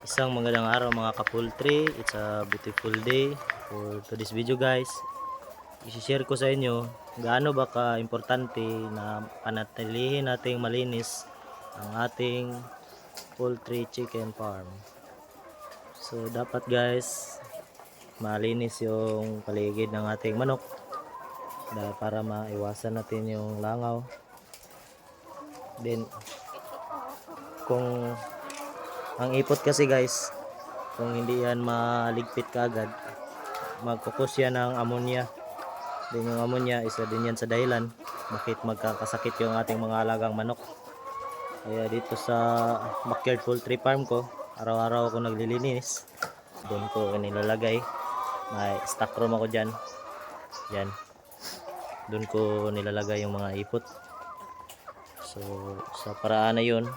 Isang magandang araw mga ka-poultry. It's a beautiful day for today's video guys. I-share ko sa inyo gaano ba ka-importante na panatilihin nating malinis ang ating poultry chicken farm. So dapat guys malinis yung paligid ng ating manok para maiwasan natin yung langaw. Then kung ang ipot kasi guys, kung hindi yan maligpit kaagad, magkukos yan ng ammonia. Then yung ammonia, isa din yan sa dahilan bakit magkakasakit yung ating mga alagang manok. Kaya dito sa backyard poultry farm ko, araw-araw ako naglilinis. Doon ko nilalagay. May stock room ako dyan. Yan. Doon ko nilalagay yung mga ipot. So sa paraan na yun,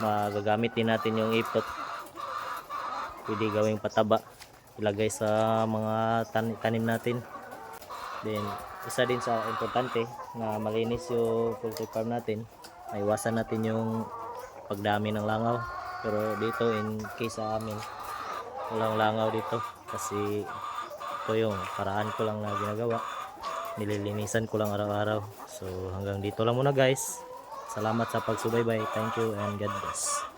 magagamit din natin yung ipot, pwede gawing pataba, ilagay sa mga tanim natin. Then isa din sa importante na malinis yung poultry farm natin, maiwasan natin yung pagdami ng langaw. Pero dito in case sa amin walang langaw dito kasi ito yung paraan ko lang na ginagawa, nililinisan ko lang araw-araw. So hanggang dito lang muna guys. Salamat sa pagsubaybay. Thank you and God bless.